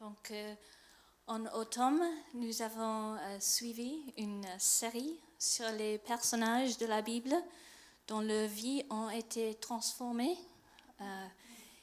Donc, en automne, nous avons suivi une série sur les personnages de la Bible dont leurs vies ont été transformées.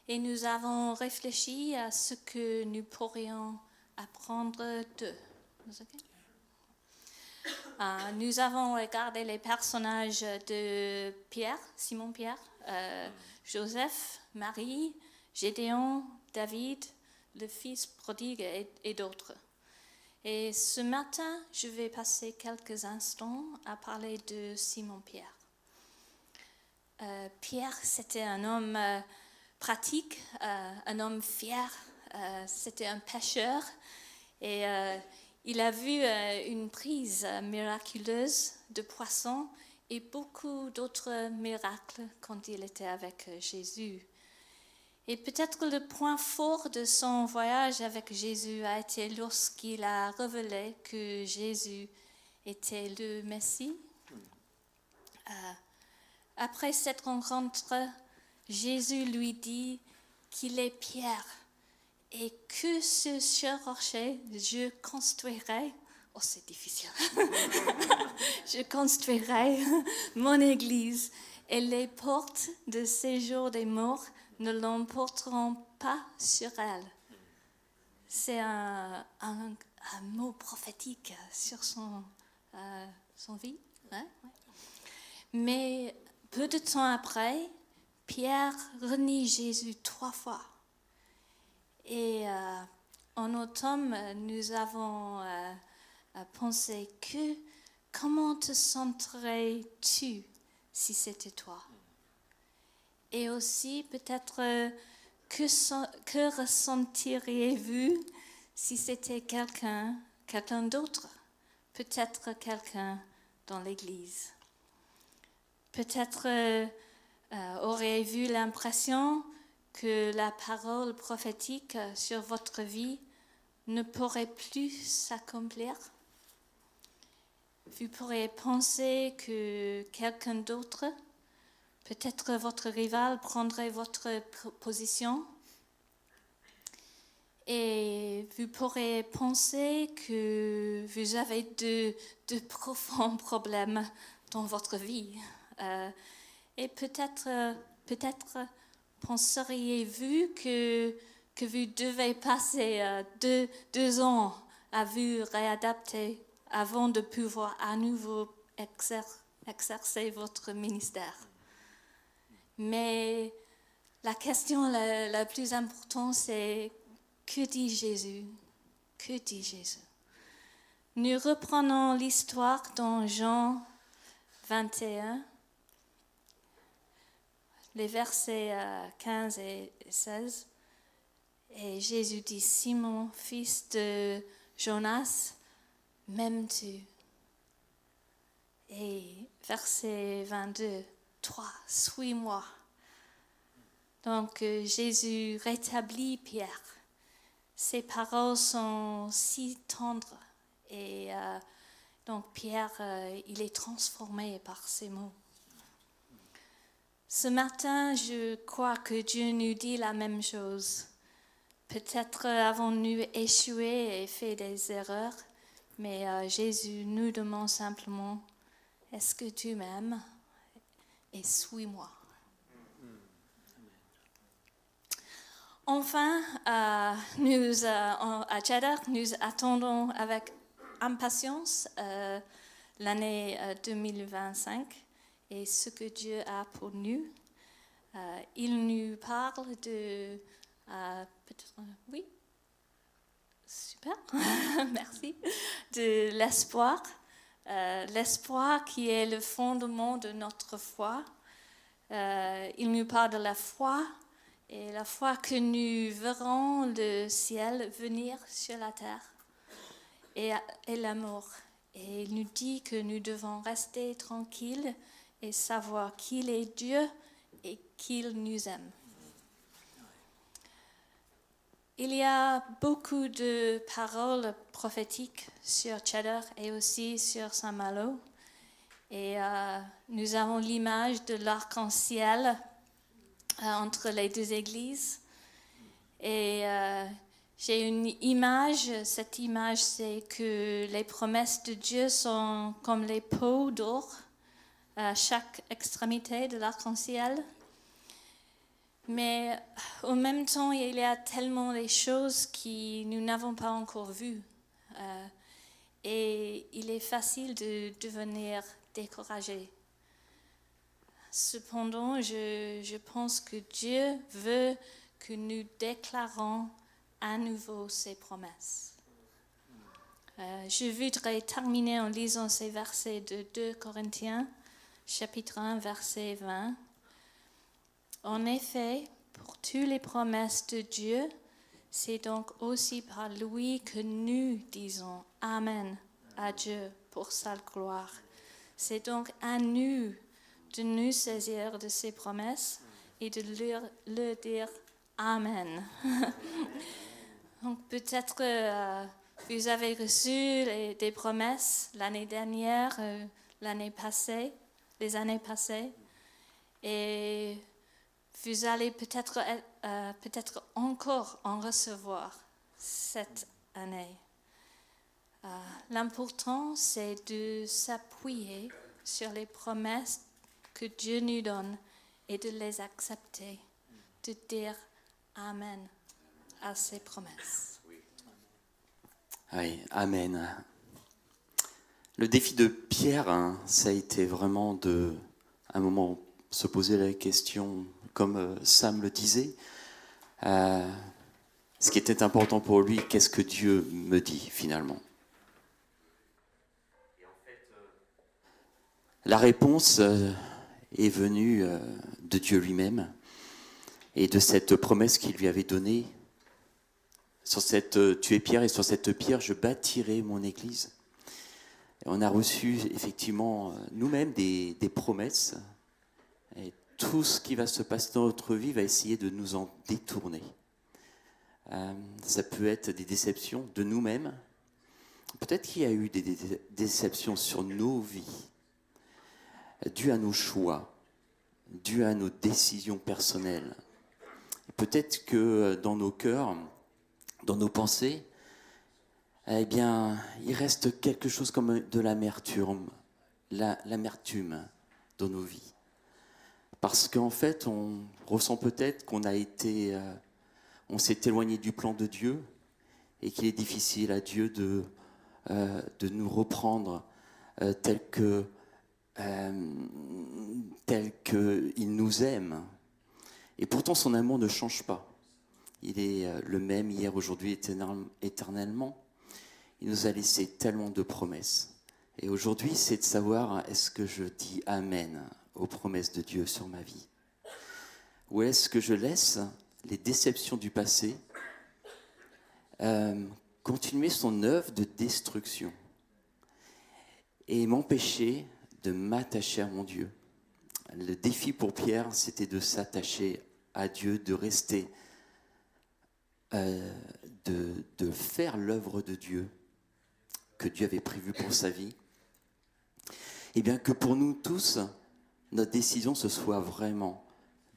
Et nous avons réfléchi à ce que nous pourrions apprendre d'eux. Nous avons regardé les personnages de Pierre, Simon-Pierre, Joseph, Marie, Gédéon, David, le fils prodigue et d'autres. Et ce matin, je vais passer quelques instants à parler de Simon-Pierre. Pierre, c'était un homme pratique, un homme fier, c'était un pêcheur et il a vu une prise miraculeuse de poissons et beaucoup d'autres miracles quand il était avec Jésus. Et peut-être le point fort de son voyage avec Jésus a été lorsqu'il a révélé que Jésus était le Messie. Après cette rencontre, Jésus lui dit qu'il est Pierre et que sur ce rocher, je construirai, c'est difficile, je construirai mon église et les portes de séjour des morts ne l'emporteront pas sur elle. C'est un mot prophétique sur son vie. Hein? Mais peu de temps après, Pierre renie Jésus 3 fois. Et en automne, nous avons pensé que comment te sentirais-tu si c'était toi? Et aussi peut-être que ressentiriez-vous si c'était quelqu'un d'autre? Peut-être quelqu'un dans l'église. Peut-être auriez-vous l'impression que la parole prophétique sur votre vie ne pourrait plus s'accomplir. Vous pourriez penser que quelqu'un d'autre, peut-être votre rival, prendrait votre position. Et vous pourriez penser que vous avez de profonds problèmes dans votre vie. Et peut-être penseriez-vous que vous devez passer 2 ans à vous réadapter avant de pouvoir à nouveau exercer votre ministère. Mais la question la plus importante, c'est que dit Jésus? Que dit Jésus? Nous reprenons l'histoire dans Jean 21. Les versets 15 et 16. Et Jésus dit, Simon, fils de Jonas, m'aimes-tu? Et verset 22, toi, suis-moi. Donc Jésus rétablit Pierre. Ses paroles sont si tendres. Et donc Pierre, il est transformé par ces mots. Ce matin, je crois que Dieu nous dit la même chose. Peut-être avons-nous échoué et fait des erreurs, mais Jésus nous demande simplement, est-ce que tu m'aimes? Et suis-moi. Enfin, à Cheddar, nous attendons avec impatience l'année 2025. Et ce que Dieu a pour nous. Il nous parle de... oui, super, merci. De l'espoir. L'espoir qui est le fondement de notre foi. Il nous parle de la foi et la foi que nous verrons le ciel venir sur la terre et l'amour. Et il nous dit que nous devons rester tranquilles et savoir qu'il est Dieu et qu'il nous aime. Il y a beaucoup de paroles prophétiques sur Cheddar et aussi sur Saint-Malo. Et nous avons l'image de l'arc-en-ciel entre les 2 églises. Et J'ai une image, cette image c'est que les promesses de Dieu sont comme les pots d'or à chaque extrémité de l'arc-en-ciel. Mais en même temps, il y a tellement de choses que nous n'avons pas encore vues. Et il est facile de devenir découragé. Cependant, je pense que Dieu veut que nous déclarons à nouveau ses promesses. Je voudrais terminer en lisant ces versets de 2 Corinthiens, chapitre 1, verset 20. En effet, pour toutes les promesses de Dieu, c'est donc aussi par lui que nous disons Amen à Dieu pour sa gloire. C'est donc à nous de nous saisir de ses promesses et de leur dire Amen. Donc peut-être vous avez reçu des promesses l'année dernière, l'année passée, les années passées, et vous allez peut-être encore en recevoir cette année. L'important, c'est de s'appuyer sur les promesses que Dieu nous donne et de les accepter, de dire Amen à ses promesses. Oui, Amen. Le défi de Pierre, ça a été vraiment à un moment, se poser la question, comme Sam le disait, ce qui était important pour lui, qu'est-ce que Dieu me dit finalement ? Et en fait, la réponse est venue de Dieu lui-même et de cette promesse qu'il lui avait donnée. Tu es pierre et sur cette pierre, je bâtirai mon église. Et on a reçu effectivement nous-mêmes des promesses. Et tout ce qui va se passer dans notre vie va essayer de nous en détourner. Ça peut être des déceptions de nous-mêmes. Peut-être qu'il y a eu des déceptions sur nos vies, dues à nos choix, dues à nos décisions personnelles. Peut-être que dans nos cœurs, dans nos pensées, eh bien, il reste quelque chose comme de l'amertume dans nos vies. Parce qu'en fait, on ressent peut-être on s'est éloigné du plan de Dieu et qu'il est difficile à Dieu de nous reprendre tel qu'il nous aime. Et pourtant, son amour ne change pas. Il est le même hier, aujourd'hui, éternellement. Il nous a laissé tellement de promesses. Et aujourd'hui, c'est de savoir, est-ce que je dis Amen aux promesses de Dieu sur ma vie ? Ou est-ce que je laisse les déceptions du passé continuer son œuvre de destruction et m'empêcher de m'attacher à mon Dieu ? Le défi pour Pierre, c'était de s'attacher à Dieu, de rester, de faire l'œuvre de Dieu que Dieu avait prévue pour sa vie. Et bien que pour nous tous, notre décision, ce soit vraiment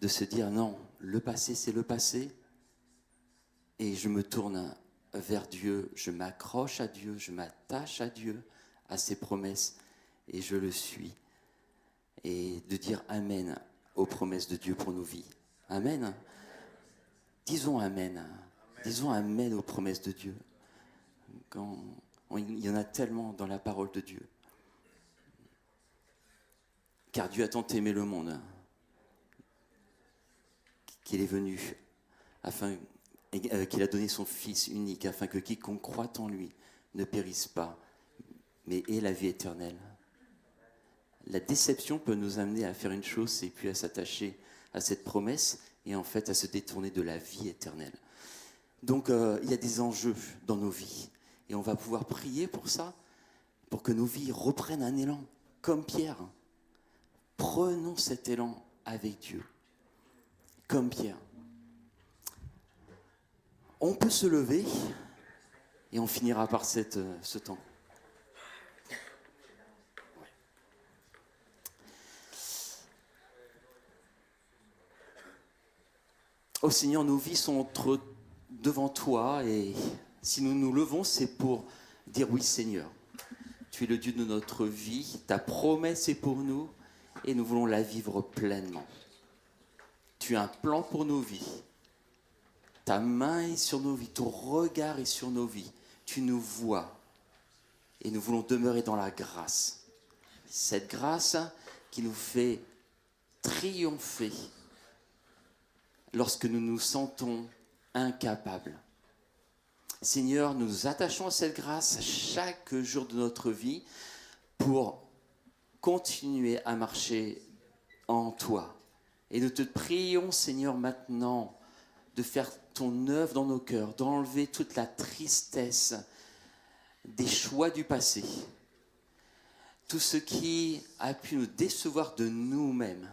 de se dire non, le passé, c'est le passé, et je me tourne vers Dieu, je m'accroche à Dieu, je m'attache à Dieu, à ses promesses, et je le suis. Et de dire Amen aux promesses de Dieu pour nos vies. Amen. Disons Amen. Disons Amen aux promesses de Dieu. Il y en a tellement dans la parole de Dieu. Car Dieu a tant aimé le monde qu'il est venu qu'il a donné son Fils unique afin que quiconque croit en lui ne périsse pas, mais ait la vie éternelle. La déception peut nous amener à faire une chose et puis à s'attacher à cette promesse et en fait à se détourner de la vie éternelle. Donc il y a des enjeux dans nos vies et on va pouvoir prier pour ça, pour que nos vies reprennent un élan, comme Pierre. Prenons cet élan avec Dieu, comme Pierre. On peut se lever et on finira par ce temps. Oh Seigneur, nos vies sont entre devant toi et si nous nous levons, c'est pour dire oui Seigneur. Tu es le Dieu de notre vie, ta promesse est pour nous et nous voulons la vivre pleinement. Tu as un plan pour nos vies. Ta main est sur nos vies, ton regard est sur nos vies. Tu nous vois et nous voulons demeurer dans la grâce. Cette grâce qui nous fait triompher lorsque nous nous sentons incapables. Seigneur, nous nous attachons à cette grâce chaque jour de notre vie pour continuer à marcher en toi. Et nous te prions, Seigneur, maintenant de faire ton œuvre dans nos cœurs, d'enlever toute la tristesse des choix du passé, tout ce qui a pu nous décevoir de nous-mêmes,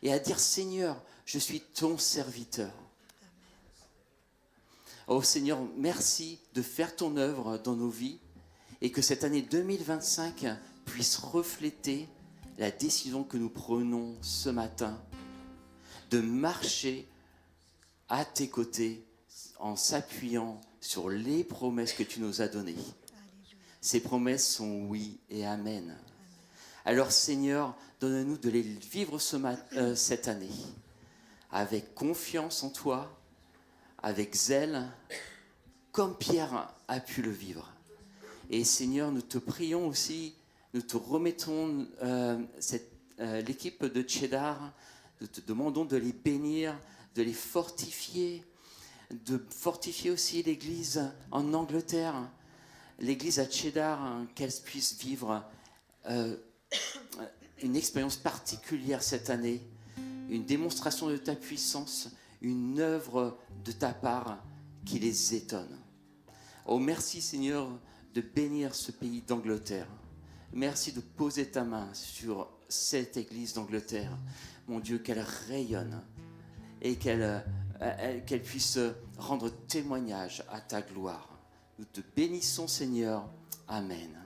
et à dire, Seigneur, je suis ton serviteur. Oh Seigneur, merci de faire ton œuvre dans nos vies et que cette année 2025 puisse refléter la décision que nous prenons ce matin de marcher à tes côtés en s'appuyant sur les promesses que tu nous as données. Alléluia. Ces promesses sont oui et amen. Alors Seigneur, donne-nous de les vivre cette année avec confiance en toi, avec zèle, comme Pierre a pu le vivre. Et Seigneur, nous te prions aussi, nous te remettons l'équipe de Cheddar, nous te demandons de les bénir, de les fortifier, de fortifier aussi l'Église en Angleterre, l'Église à Cheddar, qu'elle puisse vivre une expérience particulière cette année, une démonstration de ta puissance, une œuvre de ta part qui les étonne. Oh, merci Seigneur de bénir ce pays d'Angleterre. Merci de poser ta main sur cette église d'Angleterre. Mon Dieu, qu'elle rayonne et qu'elle puisse rendre témoignage à ta gloire. Nous te bénissons Seigneur. Amen.